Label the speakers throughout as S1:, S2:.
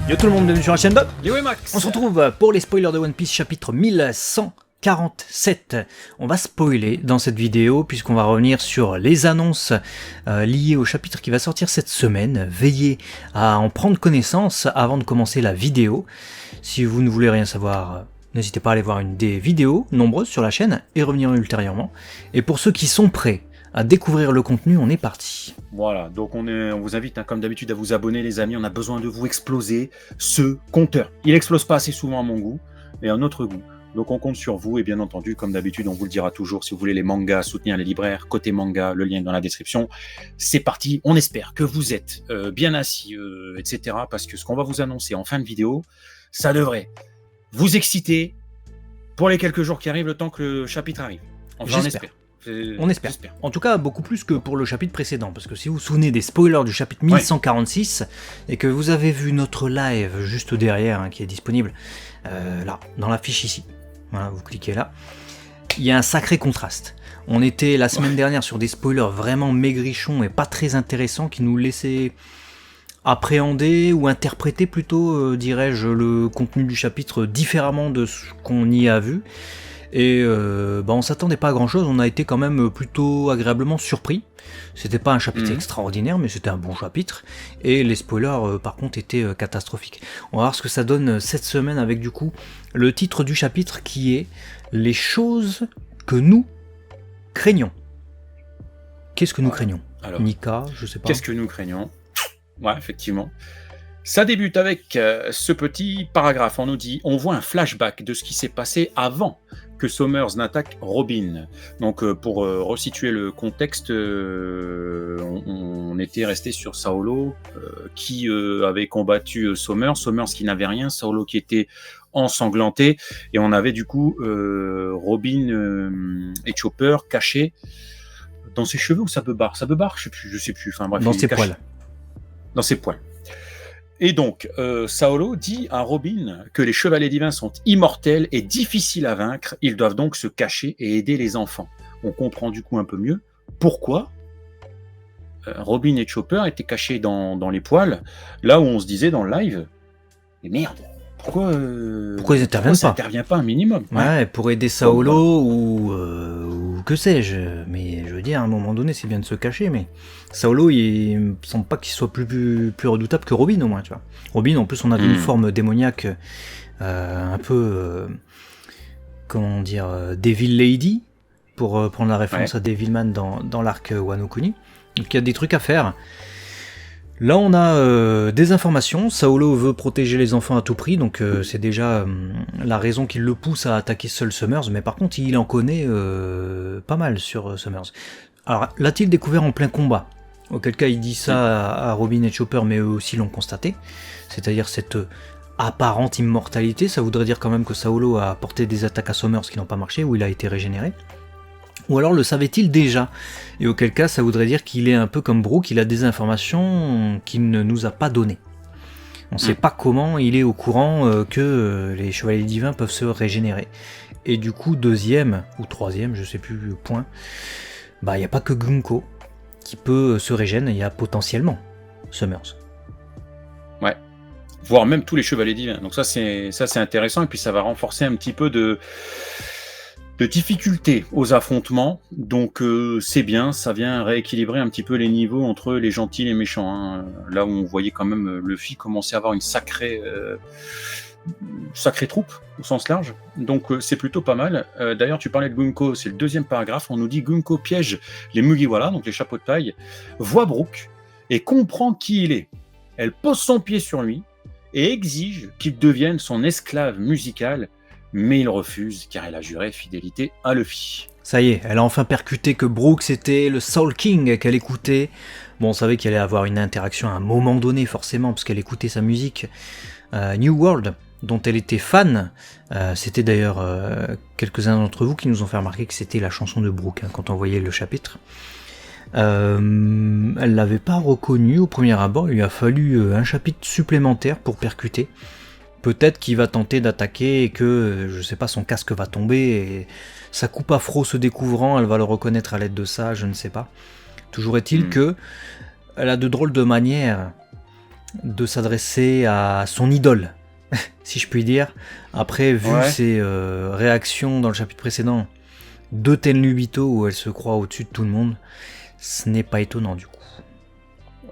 S1: Yo tout le monde, bienvenue sur la chaîne de
S2: Yo et Max.
S1: On se retrouve pour les spoilers de One Piece chapitre 1147. On va spoiler dans cette vidéo puisqu'on va revenir sur les annonces liées au chapitre qui va sortir cette semaine. Veillez à en prendre connaissance avant de commencer la vidéo. Si vous ne voulez rien savoir, n'hésitez pas à aller voir une des vidéos nombreuses sur la chaîne et revenir ultérieurement. Et pour ceux qui sont prêts à découvrir le contenu, on est parti.
S2: Voilà, donc on vous invite comme d'habitude à vous abonner les amis, on a besoin de vous exploser ce compteur. Il explose pas assez souvent à mon goût et à notre goût. Donc on compte sur vous et bien entendu, comme d'habitude, on vous le dira toujours, si vous voulez les mangas, soutenir les libraires, côté manga, le lien est dans la description. C'est parti, on espère que vous êtes bien assis, etc. Parce que ce qu'on va vous annoncer en fin de vidéo, ça devrait vous exciter pour les quelques jours qui arrivent, le temps que le chapitre arrive. Enfin, on espère.
S1: On espère. En tout cas, beaucoup plus que pour le chapitre précédent. Parce que si vous vous souvenez des spoilers du chapitre 1146 et que vous avez vu notre live juste derrière, qui est disponible là, dans la fiche ici. Voilà, vous cliquez là. Il y a un sacré contraste. On était la semaine dernière sur des spoilers vraiment maigrichons et pas très intéressants qui nous laissaient appréhender ou interpréter plutôt, dirais-je, le contenu du chapitre différemment de ce qu'on y a vu. Et on s'attendait pas à grand chose, on a été quand même plutôt agréablement surpris. C'était pas un chapitre extraordinaire, mais c'était un bon chapitre. Et les spoilers par contre étaient catastrophiques. On va voir ce que ça donne cette semaine avec du coup le titre du chapitre qui est Les choses que nous craignons. Qu'est-ce que nous craignons? Alors, Nika, je sais pas.
S2: Qu'est-ce que nous craignons? Ouais, effectivement. Ça débute avec ce petit paragraphe. On nous dit, on voit un flashback de ce qui s'est passé avant que Sommers n'attaque Robin. Donc pour resituer le contexte, on était resté sur Saolo qui avait combattu Sommers qui n'avait rien, Saolo qui était ensanglanté, et on avait du coup Robin et Chopper cachés dans ses cheveux ou sa beubare, je sais plus. Enfin bref,
S1: dans ses poils.
S2: Dans ses poils. Et donc, Saolo dit à Robin que les chevaliers divins sont immortels et difficiles à vaincre. Ils doivent donc se cacher et aider les enfants. On comprend du coup un peu mieux pourquoi Robin et Chopper étaient cachés dans les poils, là où on se disait dans le live, mais merde, pourquoi ils n'interviennent pas un minimum?
S1: Ouais, pour aider Saolo ou que sais-je. Mais je veux dire, à un moment donné, c'est bien de se cacher, mais Saolo, il me semble pas qu'il soit plus redoutable que Robin, au moins, tu vois. Robin, en plus, on avait une forme démoniaque un peu, comment dire, Devil Lady, pour prendre la référence à Devilman dans l'arc Wano Kuni. Donc il y a des trucs à faire. Là, on a des informations. Saolo veut protéger les enfants à tout prix, donc c'est déjà la raison qui le pousse à attaquer seul Sommers, mais par contre, il en connaît pas mal sur Sommers. Alors, l'a-t-il découvert en plein combat? Auquel cas, il dit ça à Robin et Chopper, mais eux aussi l'ont constaté. C'est-à-dire cette apparente immortalité, ça voudrait dire quand même que Saolo a porté des attaques à Sommers qui n'ont pas marché, où il a été régénéré. Ou alors le savait-il déjà? Et auquel cas, ça voudrait dire qu'il est un peu comme Brook, il a des informations qu'il ne nous a pas données. On ne sait pas comment il est au courant que les chevaliers divins peuvent se régénérer. Et du coup, deuxième ou troisième, je sais plus le point, il n'y a pas que Gunko qui peut se régénérer, il y a potentiellement Sommers.
S2: Ouais. Voire même tous les chevaliers divins. Donc ça c'est intéressant, et puis ça va renforcer un petit peu de difficultés aux affrontements, donc c'est bien, ça vient rééquilibrer un petit peu les niveaux entre les gentils et les méchants, hein. Là où on voyait quand même Luffy commencer à avoir une sacrée troupe au sens large, donc c'est plutôt pas mal. D'ailleurs tu parlais de Gunko, c'est le deuxième paragraphe, on nous dit Gunko piège les Mugiwara, donc les chapeaux de paille, voit Brook et comprend qui il est. Elle pose son pied sur lui et exige qu'il devienne son esclave musical, mais il refuse car elle a juré fidélité à Luffy.
S1: Ça y est, elle a enfin percuté que Brook c'était le Soul King qu'elle écoutait. Bon, on savait qu'elle allait avoir une interaction à un moment donné forcément, parce qu'elle écoutait sa musique New World, dont elle était fan. C'était d'ailleurs quelques-uns d'entre vous qui nous ont fait remarquer que c'était la chanson de Brook quand on voyait le chapitre. Elle l'avait pas reconnue au premier abord, il lui a fallu un chapitre supplémentaire pour percuter. Peut-être qu'il va tenter d'attaquer et que, je sais pas, son casque va tomber et sa coupe afro se découvrant, elle va le reconnaître à l'aide de ça, je ne sais pas. Toujours est-il que elle a de drôles de manières de s'adresser à son idole, si je puis dire. Après, vu ses réactions dans le chapitre précédent de Tenryubito, où elle se croit au-dessus de tout le monde, ce n'est pas étonnant du coup.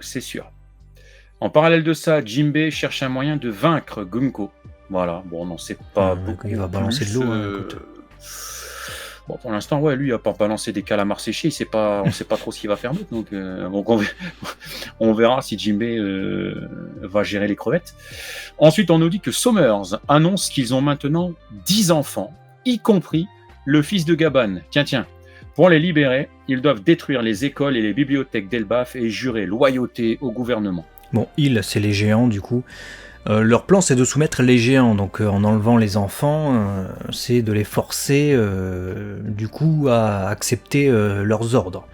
S2: C'est sûr. En parallèle de ça, Jinbei cherche un moyen de vaincre Gunko. Voilà, bon, on n'en sait pas beaucoup.
S1: Il va balancer de l'eau, écoute.
S2: Bon, pour l'instant, lui, il a pas balancé des calamars séchés, on sait pas trop ce qu'il va faire d'autre, donc on verra si Jinbei va gérer les crevettes. Ensuite, on nous dit que Somers annonce qu'ils ont maintenant 10 enfants, y compris le fils de Gaban. Tiens. Pour les libérer, ils doivent détruire les écoles et les bibliothèques d'Elbaf et jurer loyauté au gouvernement.
S1: Bon, c'est les géants, du coup. Leur plan, c'est de soumettre les géants, donc en enlevant les enfants, c'est de les forcer, du coup, à accepter leurs ordres.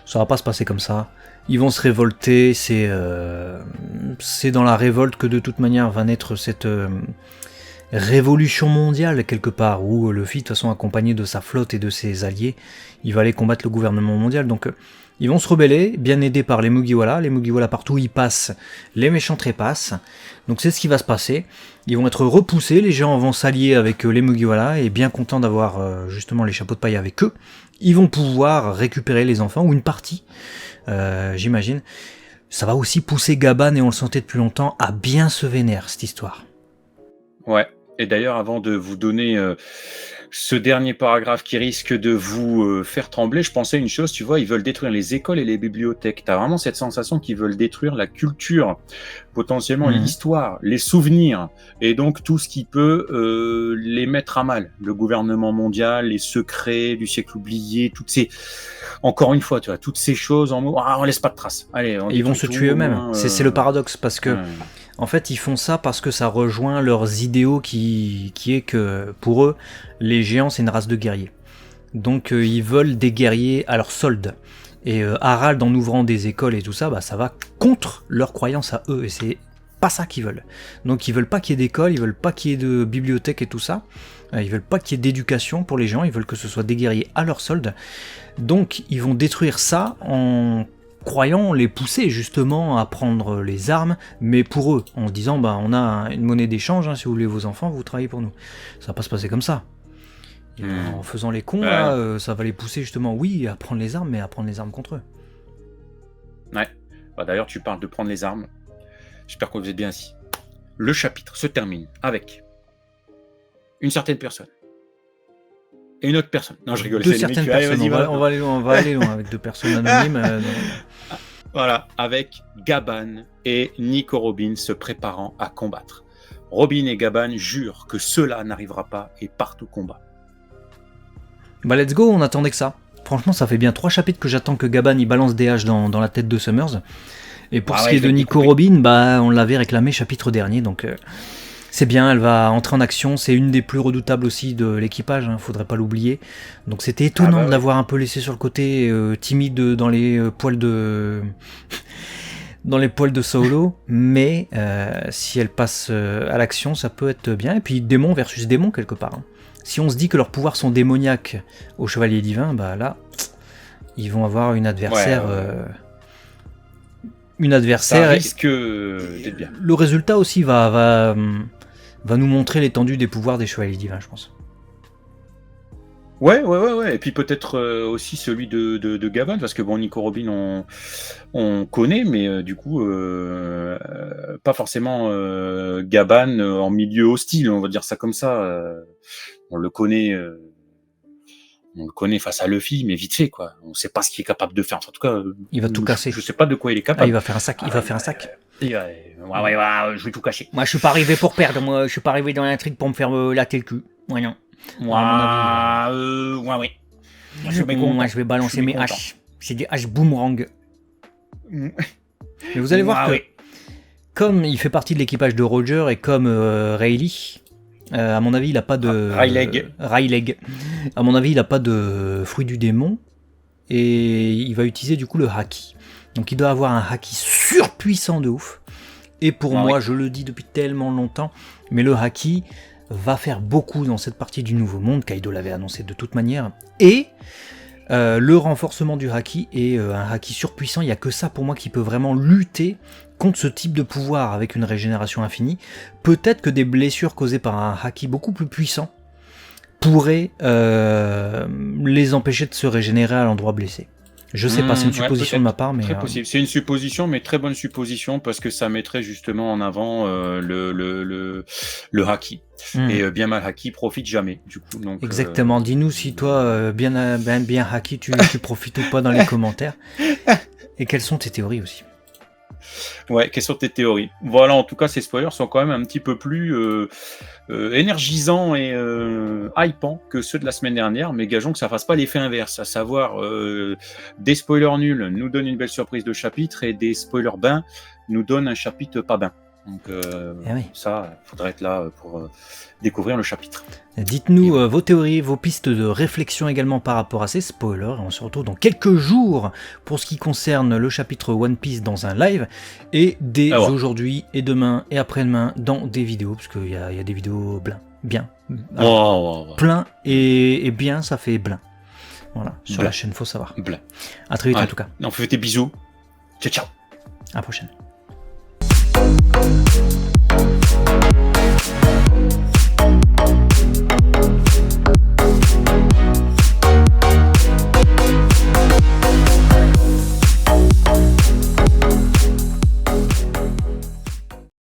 S1: Ça va pas se passer comme ça. Ils vont se révolter, c'est dans la révolte que de toute manière va naître cette révolution mondiale, quelque part, où Luffy, de toute façon, accompagné de sa flotte et de ses alliés, il va aller combattre le gouvernement mondial, donc... Ils vont se rebeller, bien aidés par les Mugiwara. Les Mugiwara, partout où ils passent, les méchants trépassent. Donc c'est ce qui va se passer. Ils vont être repoussés, les gens vont s'allier avec les Mugiwara, et bien contents d'avoir justement les chapeaux de paille avec eux, ils vont pouvoir récupérer les enfants, ou une partie, j'imagine. Ça va aussi pousser Gaban, et on le sentait depuis longtemps, à bien se vénérer, cette histoire.
S2: Ouais, et d'ailleurs, avant de vous donner... ce dernier paragraphe qui risque de vous faire trembler, je pensais à une chose, tu vois, ils veulent détruire les écoles et les bibliothèques. T'as vraiment cette sensation qu'ils veulent détruire la culture, potentiellement l'histoire, les souvenirs, et donc tout ce qui peut les mettre à mal. Le gouvernement mondial, les secrets du siècle oublié, toutes ces... Encore une fois, tu vois, toutes ces choses en mots, on laisse pas de traces. Allez,
S1: ils vont se tuer eux-mêmes. C'est le paradoxe, parce que... En fait, ils font ça parce que ça rejoint leurs idéaux qui est que, pour eux, les géants, c'est une race de guerriers. Donc, ils veulent des guerriers à leur solde. Et Harald, en ouvrant des écoles et tout ça, ça va contre leurs croyances à eux. Et c'est pas ça qu'ils veulent. Donc, ils veulent pas qu'il y ait d'école, ils veulent pas qu'il y ait de bibliothèque et tout ça. Ils veulent pas qu'il y ait d'éducation pour les gens, ils veulent que ce soit des guerriers à leur solde. Donc, ils vont détruire ça en... croyant les pousser justement à prendre les armes, mais pour eux, en se disant on a une monnaie d'échange, si vous voulez vos enfants, vous travaillez pour nous. Ça va pas se passer comme ça. En faisant les cons, là, ça va les pousser justement, à prendre les armes, mais à prendre les armes contre eux.
S2: Ouais. D'ailleurs, tu parles de prendre les armes. J'espère que vous êtes bien assis. Le chapitre se termine avec une certaine personne et une autre personne. Non, je rigole.
S1: Deux certaines personnes. On va aller loin avec deux personnes anonymes.
S2: Voilà, avec Gaban et Nico Robin se préparant à combattre. Robin et Gaban jurent que cela n'arrivera pas et partent au combat.
S1: Let's go, on attendait que ça. Franchement, ça fait bien 3 chapitres que j'attends que Gaban il balance des haches dans la tête de Somers. Et pour ce qui est de Nico Robin, on l'avait réclamé chapitre dernier, donc... c'est bien, elle va entrer en action, c'est une des plus redoutables aussi de l'équipage, faudrait pas l'oublier. Donc c'était étonnant de l'avoir un peu laissé sur le côté, timide dans les poils de... dans les poils de Saulo, mais si elle passe à l'action, ça peut être bien. Et puis démon versus démon quelque part. Si on se dit que leurs pouvoirs sont démoniaques aux chevaliers divins, là, ils vont avoir une adversaire... une adversaire...
S2: Ça risque d'être bien.
S1: Le résultat aussi va nous montrer l'étendue des pouvoirs des chevaliers divins, je pense.
S2: Ouais. Et puis peut-être aussi celui de Gaban, parce que Nico Robin, on connaît, mais du coup, pas forcément Gaban en milieu hostile, on va dire ça comme ça. On le connaît face à Luffy, mais vite fait, quoi. On sait pas ce qu'il est capable de faire. En tout cas,
S1: il va tout casser.
S2: Je sais pas de quoi il est capable.
S1: Il va faire un sac. Ouais,
S2: je vais tout cacher.
S1: Moi, je suis pas arrivé pour perdre. Moi, je suis pas arrivé dans l'intrigue pour me faire latter le cul. Ouais, non.
S2: Moi,
S1: je vais balancer mes haches. C'est des haches boomerang. Mais vous allez voir que, comme il fait partie de l'équipage de Roger et comme Rayleigh, à mon avis, il a pas de... Rayleigh. À mon avis, il a pas de fruit du démon. Et il va utiliser du coup le haki. Donc il doit avoir un haki surpuissant de ouf. Et pour moi, je le dis depuis tellement longtemps, mais le haki va faire beaucoup dans cette partie du Nouveau Monde. Kaido l'avait annoncé de toute manière. Et le renforcement du haki est un haki surpuissant. Il n'y a que ça pour moi qui peut vraiment lutter contre ce type de pouvoir avec une régénération infinie. Peut-être que des blessures causées par un haki beaucoup plus puissant pourraient les empêcher de se régénérer à l'endroit blessé. Je sais pas, c'est une supposition de ma part, mais...
S2: Très possible. C'est une supposition, mais très bonne supposition, parce que ça mettrait justement en avant le haki. Et bien mal haki profite jamais, du coup. Donc,
S1: exactement. Dis-nous si toi, bien haki, tu profites ou pas dans les commentaires. Et quelles sont tes théories aussi?
S2: Ouais, quelles sont tes théories? Voilà, en tout cas, ces spoilers sont quand même un petit peu plus énergisants et hypants que ceux de la semaine dernière, mais gageons que ça fasse pas l'effet inverse, à savoir des spoilers nuls nous donnent une belle surprise de chapitre et des spoilers bains nous donnent un chapitre pas bain. Donc ça, il faudrait être là pour découvrir le chapitre.
S1: Dites-nous vos théories, vos pistes de réflexion également par rapport à ces spoilers. Et on se retrouve dans quelques jours pour ce qui concerne le chapitre One Piece dans un live. Et dès aujourd'hui et demain et après-demain dans des vidéos, parce qu'il y a des vidéos bien. Plein et bien, ça fait blin. Voilà, sur la chaîne, faut savoir.
S2: Blin.
S1: À très vite en tout cas.
S2: On fait des bisous. Ciao.
S1: À la prochaine.